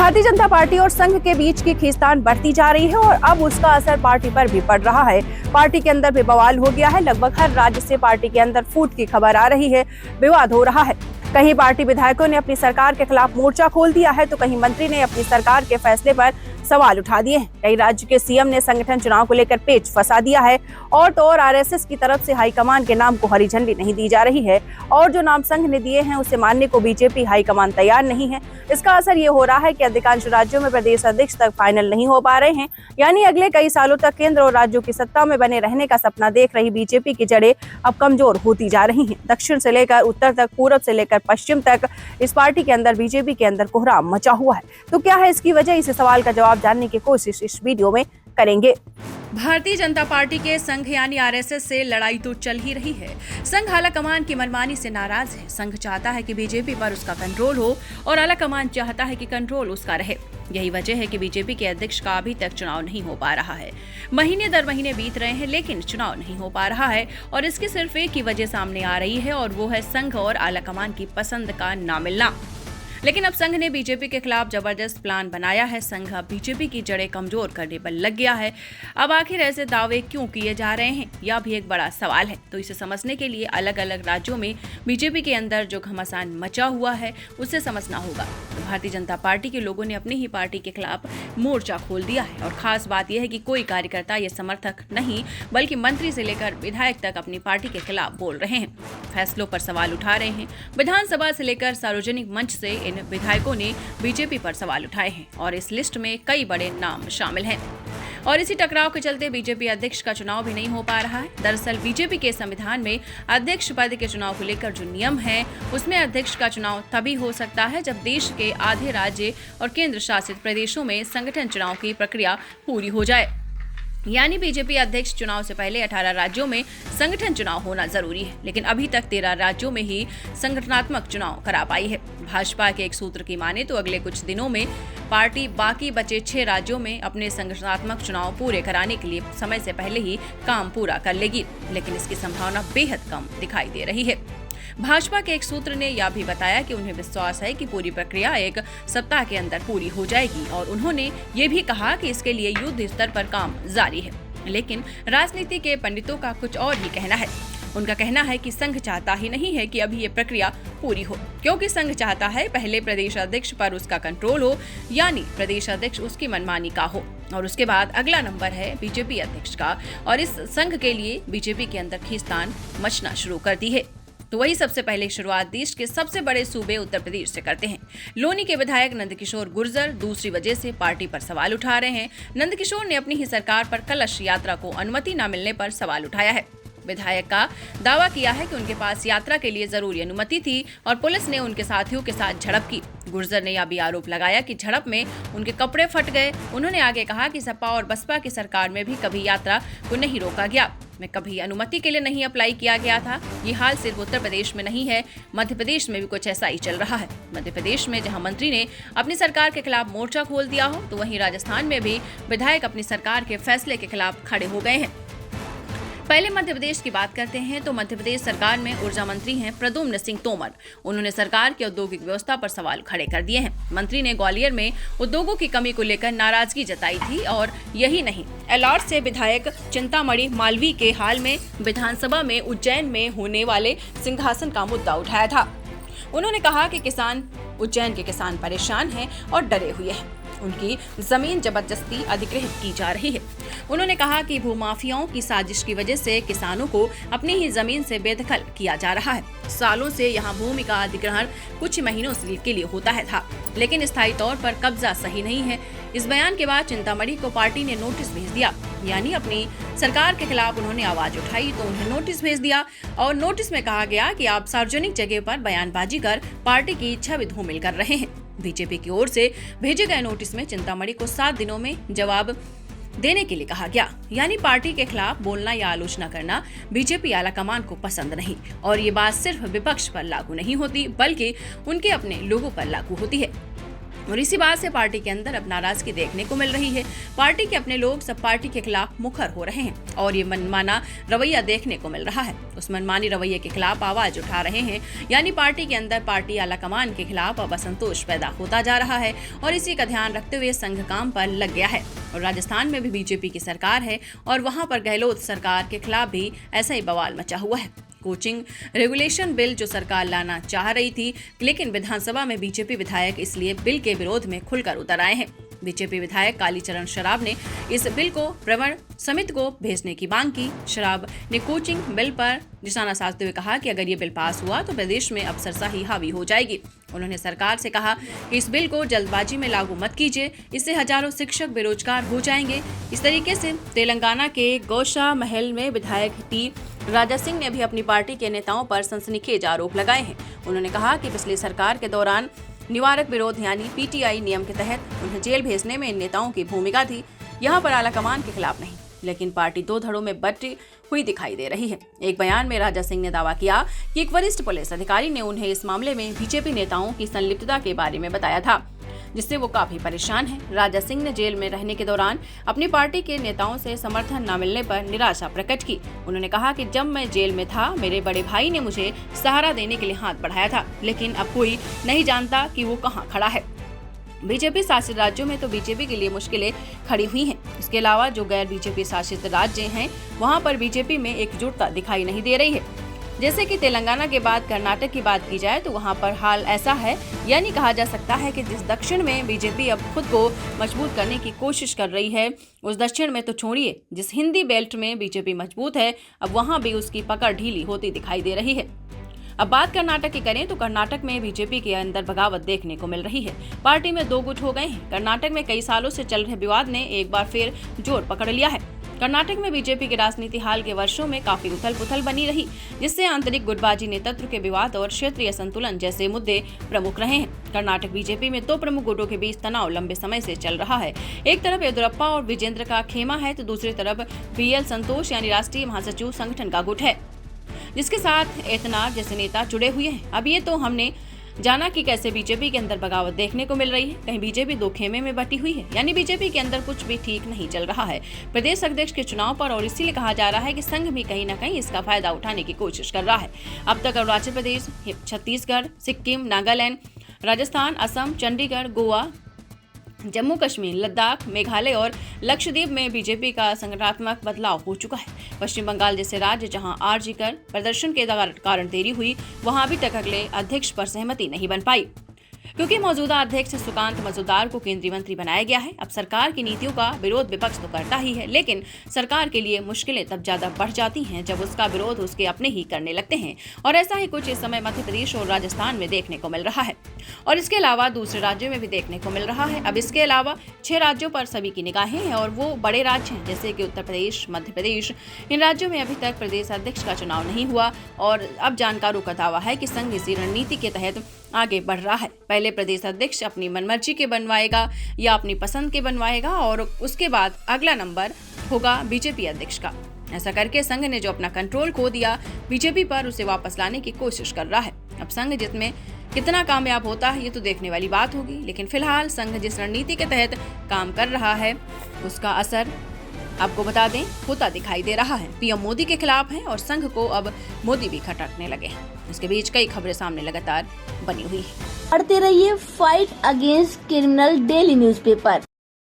Bharatiya Janata party और संघ के बीच की खींचतान बढ़ती जा रही है और अब उसका असर पार्टी पर भी पड़ रहा है। पार्टी के अंदर भी बवाल हो गया है। लगभग हर राज्य से पार्टी के अंदर फूट की खबर आ रही है, विवाद हो रहा है। कहीं पार्टी विधायकों ने अपनी सरकार के खिलाफ मोर्चा खोल दिया है, तो कहीं मंत्री ने अपनी सरकार के फैसले पर सवाल उठा दिए हैं। कई राज्य के सीएम ने संगठन चुनाव को लेकर पेच फंसा दिया है और तो और आरएसएस की तरफ से हाईकमान के नाम को हरी झंडी नहीं दी जा रही है और जो नाम संघ ने दिए हैं उसे मानने को बीजेपी हाईकमान तैयार नहीं है। इसका असर ये हो रहा है कि अधिकांश राज्यों में प्रदेश अध्यक्ष तक फाइनल नहीं हो पा रहे हैं। यानी अगले कई सालों तक केंद्र और राज्यों की सत्ता में बने रहने का सपना देख रही बीजेपी की जड़ें अब कमजोर होती जा रही हैं। दक्षिण से लेकर उत्तर तक, पूरब से लेकर पश्चिम तक इस पार्टी के अंदर, बीजेपी के अंदर कोहराम मचा हुआ है। तो क्या है इसकी वजह? इस सवाल का जवाब जानने की कोशिश इस वीडियो में करेंगे। भारतीय जनता पार्टी के संघ यानी आरएसएस से लड़ाई तो चल ही रही है। संघ आलाकमान की मनमानी से नाराज है। संघ चाहता है कि बीजेपी पर उसका कंट्रोल हो और आलाकमान चाहता है कि कंट्रोल उसका रहे। यही वजह है कि बीजेपी के अध्यक्ष का अभी तक चुनाव नहीं हो पा रहा है। महीने दर महीने बीत रहे हैं लेकिन चुनाव नहीं हो पा रहा है और इसकी सिर्फ एक ही वजह सामने आ रही है और वो है संघ और आलाकमान की पसंद का ना मिलना। लेकिन अब संघ ने बीजेपी के खिलाफ जबरदस्त प्लान बनाया है। संघ अब बीजेपी की जड़ें कमजोर करने पर लग गया है। अब आखिर ऐसे दावे क्यों किए जा रहे हैं, यह भी एक बड़ा सवाल है। तो इसे समझने के लिए अलग अलग राज्यों में बीजेपी के अंदर जो घमासान मचा हुआ है उसे समझना होगा। तो भारतीय जनता पार्टी के लोगों ने अपनी ही पार्टी के खिलाफ मोर्चा खोल दिया है और खास बात यह है कि कोई कार्यकर्ता या समर्थक नहीं बल्कि मंत्री से लेकर विधायक तक अपनी पार्टी के खिलाफ बोल रहे हैं, फैसलों पर सवाल उठा रहे हैं। विधानसभा से लेकर सार्वजनिक मंच से इन विधायकों ने बीजेपी पर सवाल उठाए हैं और इस लिस्ट में कई बड़े नाम शामिल हैं। और इसी टकराव के चलते बीजेपी अध्यक्ष का चुनाव भी नहीं हो पा रहा है। दरअसल बीजेपी के संविधान में अध्यक्ष पद के चुनाव को लेकर जो नियम है उसमें अध्यक्ष का चुनाव तभी हो सकता है जब देश के आधे राज्य और केंद्र शासित प्रदेशों में संगठन चुनाव की प्रक्रिया पूरी हो जाए। यानी बीजेपी अध्यक्ष चुनाव से पहले 18 राज्यों में संगठन चुनाव होना जरूरी है, लेकिन अभी तक 13 राज्यों में ही संगठनात्मक चुनाव करा पाई है। भाजपा के एक सूत्र की माने तो अगले कुछ दिनों में पार्टी बाकी बचे 6 राज्यों में अपने संगठनात्मक चुनाव पूरे कराने के लिए समय से पहले ही काम पूरा कर लेगी, लेकिन इसकी संभावना बेहद कम दिखाई दे रही है। भाजपा के एक सूत्र ने यह भी बताया कि उन्हें विश्वास है कि पूरी प्रक्रिया एक सप्ताह के अंदर पूरी हो जाएगी और उन्होंने ये भी कहा कि इसके लिए युद्ध स्तर पर काम जारी है। लेकिन राजनीति के पंडितों का कुछ और ही कहना है। उनका कहना है कि संघ चाहता ही नहीं है कि अभी ये प्रक्रिया पूरी हो, क्योंकि संघ चाहता है पहले प्रदेश अध्यक्ष पर उसका कंट्रोल हो, यानी प्रदेश अध्यक्ष उसकी मनमानी का हो और उसके बाद अगला नंबर है बीजेपी अध्यक्ष का। और इस संघ के लिए बीजेपी के अंदर खींचतान मचना शुरू कर दी है। तो वही सबसे पहले शुरुआत देश के सबसे बड़े सूबे उत्तर प्रदेश से करते हैं। लोनी के विधायक नंदकिशोर गुर्जर दूसरी वजह से पार्टी पर सवाल उठा रहे हैं। नंदकिशोर ने अपनी ही सरकार पर कलश यात्रा को अनुमति न मिलने पर सवाल उठाया है। विधायक का दावा किया है कि उनके पास यात्रा के लिए जरूरी अनुमति थी और पुलिस ने उनके साथियों के साथ झड़प की। गुर्जर ने यह भी आरोप लगाया कि झड़प में उनके कपड़े फट गए। उन्होंने आगे कहा कि सपा और बसपा की सरकार में भी कभी यात्रा को नहीं रोका गया, में कभी अनुमति के लिए नहीं अप्लाई किया गया था। ये हाल सिर्फ उत्तर प्रदेश में नहीं है, मध्य प्रदेश में भी कुछ ऐसा ही चल रहा है। मध्य प्रदेश में जहां मंत्री ने अपनी सरकार के खिलाफ मोर्चा खोल दिया हो, तो वहीं राजस्थान में भी विधायक अपनी सरकार के फैसले के खिलाफ खड़े हो गए हैं। पहले मध्य प्रदेश की बात करते हैं तो मध्य प्रदेश सरकार में ऊर्जा मंत्री हैं प्रद्युम्न सिंह तोमर। उन्होंने सरकार की औद्योगिक व्यवस्था पर सवाल खड़े कर दिए हैं। मंत्री ने ग्वालियर में उद्योगों की कमी को लेकर नाराजगी जताई थी और यही नहीं, एलॉट से विधायक चिंतामणि मालवीय के हाल में विधानसभा में उज्जैन में होने वाले सिंहासन का मुद्दा उठाया था। उन्होंने कहा कि उज्जैन के किसान परेशान हैं और डरे हुए हैं। उनकी जमीन जबरदस्ती अधिग्रहित की जा रही है। उन्होंने कहा कि भूमाफियाओं की साजिश की वजह से किसानों को अपनी ही जमीन से बेदखल किया जा रहा है। सालों से यहाँ भूमि का अधिग्रहण कुछ महीनों के लिए होता था, लेकिन स्थायी तौर पर कब्जा सही नहीं है। इस बयान के बाद चिंतामणि को पार्टी ने नोटिस भेज दिया, यानी अपनी सरकार के खिलाफ उन्होंने आवाज उठाई तो उन्हें नोटिस भेज दिया और नोटिस में कहा गया कि आप सार्वजनिक जगह पर बयानबाजी कर पार्टी की इच्छा भी धूमिल कर रहे हैं। बीजेपी की ओर से भेजे गए नोटिस में चिंतामणि को 7 दिनों में जवाब देने के लिए कहा गया। यानी पार्टी के खिलाफ बोलना या आलोचना करना बीजेपी आलाकमान को पसंद नहीं और ये बात सिर्फ विपक्ष पर लागू नहीं होती बल्कि उनके अपने लोगों पर लागू होती है। और इसी बात से पार्टी के अंदर अब नाराजगी देखने को मिल रही है। पार्टी के अपने लोग सब पार्टी के खिलाफ मुखर हो रहे हैं और ये मनमाना रवैया देखने को मिल रहा है। उस मनमानी रवैये के खिलाफ आवाज उठा रहे हैं, यानी पार्टी के अंदर पार्टी आलाकमान के खिलाफ अब असंतोष पैदा होता जा रहा है और इसी का ध्यान रखते हुए संघ काम पर लग गया है। और राजस्थान में भी बीजेपी की सरकार है और वहां पर गहलोत सरकार के खिलाफ भी ऐसा ही बवाल मचा हुआ है। कोचिंग रेगुलेशन बिल जो सरकार लाना चाह रही थी, लेकिन विधानसभा में बीजेपी विधायक इसलिए बिल के विरोध में खुलकर उतर आए हैं। बीजेपी विधायक कालीचरण शराब ने इस बिल को प्रवर समिति को भेजने की मांग की। शराब ने कोचिंग बिल पर निशाना साधते हुए कहा कि अगर ये बिल पास हुआ तो प्रदेश में अफसरशाही हावी हो जाएगी। उन्होंने सरकार से कहा कि इस बिल को जल्दबाजी में लागू मत कीजिए, इससे हजारों शिक्षक बेरोजगार हो जाएंगे। इस तरीके से तेलंगाना के गौशा महल में विधायक टी राजा सिंह ने भी अपनी पार्टी के नेताओं पर सनसनीखेज आरोप लगाए हैं। उन्होंने कहा कि पिछली सरकार के दौरान निवारक विरोध यानी पीटीआई नियम के तहत उन्हें जेल भेजने में इन नेताओं की भूमिका थी, यहाँ पर आलाकमान के खिलाफ नहीं। लेकिन पार्टी दो धड़ों में बंटी हुई दिखाई दे रही है। एक बयान में राजा सिंह ने दावा किया कि एक वरिष्ठ पुलिस अधिकारी ने उन्हें इस मामले में बीजेपी नेताओं की संलिप्तता के बारे में बताया था, जिससे वो काफी परेशान हैं। राजा सिंह ने जेल में रहने के दौरान अपनी पार्टी के नेताओं से समर्थन न मिलने पर निराशा प्रकट की। उन्होंने कहा कि जब मैं जेल में था, मेरे बड़े भाई ने मुझे सहारा देने के लिए हाथ बढ़ाया था, लेकिन अब कोई नहीं जानता कि वो कहाँ खड़ा है। बीजेपी शासित राज्यों में तो बीजेपी के लिए मुश्किलें खड़ी हुई हैं। इसके अलावा जो गैर बीजेपी शासित राज्य हैं, वहां पर बीजेपी में एकजुटता दिखाई नहीं दे रही है। जैसे कि तेलंगाना के बाद कर्नाटक की बात की जाए तो वहां पर हाल ऐसा है, यानी कहा जा सकता है कि जिस दक्षिण में बीजेपी अब खुद को मजबूत करने की कोशिश कर रही है, उस दक्षिण में तो छोड़िए, जिस हिंदी बेल्ट में बीजेपी मजबूत है, अब वहां भी उसकी पकड़ ढीली होती दिखाई दे रही है। अब बात कर्नाटक की करें तो कर्नाटक में बीजेपी के अंदर बगावत देखने को मिल रही है। पार्टी में दो गुट हो गए हैं। कर्नाटक में कई सालों से चल रहे विवाद ने एक बार फिर जोर पकड़ लिया है। कर्नाटक में बीजेपी की राजनीति हाल के वर्षों में काफी उथल पुथल बनी रही, जिससे आंतरिक गुटबाजी, नेतृत्व के विवाद और क्षेत्रीय संतुलन जैसे मुद्दे प्रमुख रहे हैं। कर्नाटक बीजेपी में दो प्रमुख गुटों के बीच तनाव लंबे समय से चल रहा है। एक तरफ येदुरप्पा और विजेंद्र का खेमा है तो दूसरी तरफ बीएल संतोष यानी राष्ट्रीय महासचिव संगठन का गुट है, जिसके साथ एतनार जैसे नेता जुड़े हुए हैं। अब ये तो हमने जाना कि कैसे बीजेपी के अंदर बगावत देखने को मिल रही है। कहीं बीजेपी दो खेमे में बटी हुई है, यानी बीजेपी के अंदर कुछ भी ठीक नहीं चल रहा है प्रदेश अध्यक्ष के चुनाव पर, और इसीलिए कहा जा रहा है कि संघ भी कहीं न कहीं इसका फायदा उठाने की कोशिश कर रहा है। अब तक अरुणाचल प्रदेश, छत्तीसगढ़, सिक्किम, नागालैंड, राजस्थान, असम, चंडीगढ़, गोवा, जम्मू कश्मीर, लद्दाख, मेघालय और लक्षद्वीप में बीजेपी का संगठनात्मक बदलाव हो चुका है। पश्चिम बंगाल जैसे राज्य जहां आरजी कर प्रदर्शन के कारण देरी हुई, वहां अभी तक अगले अध्यक्ष पर सहमति नहीं बन पाई, क्योंकि मौजूदा अध्यक्ष सुकांत मजूमदार को केंद्रीय मंत्री बनाया गया है। अब सरकार की नीतियों का विरोध विपक्ष तो करता ही है, लेकिन सरकार के लिए मुश्किलें तब ज्यादा बढ़ जाती हैं जब उसका विरोध उसके अपने ही करने लगते हैं, और ऐसा ही कुछ इस समय मध्य प्रदेश और राजस्थान में देखने को मिल रहा है, और इसके अलावा दूसरे राज्यों में भी देखने को मिल रहा है। अब इसके अलावा 6 राज्यों पर सभी की निगाहें हैं, और वो बड़े राज्य हैं जैसे कि उत्तर प्रदेश, मध्य प्रदेश। इन राज्यों में अभी तक प्रदेश अध्यक्ष का चुनाव नहीं हुआ, और अब जानकारों का दावा है कि संघ इसी रणनीति के तहत आगे बढ़ रहा है। पहले प्रदेश अध्यक्ष अपनी मनमर्जी के बनवाएगा या अपनी पसंद के बनवाएगा, और उसके बाद अगला नंबर होगा बीजेपी अध्यक्ष का। ऐसा करके संघ ने जो अपना कंट्रोल खो दिया बीजेपी पर, उसे वापस लाने की कोशिश कर रहा है। अब संघ जिसमें कितना कामयाब होता है ये तो देखने वाली बात होगी, लेकिन फिलहाल संघ जिस रणनीति के तहत काम कर रहा है उसका असर आपको बता दें होता दिखाई दे रहा है। पीएम मोदी के खिलाफ है और संघ को अब मोदी भी खटकने लगे हैं। इसके बीच कई खबरें सामने लगातार बनी हुई है। पढ़ते रहिए fight against criminal daily newspaper.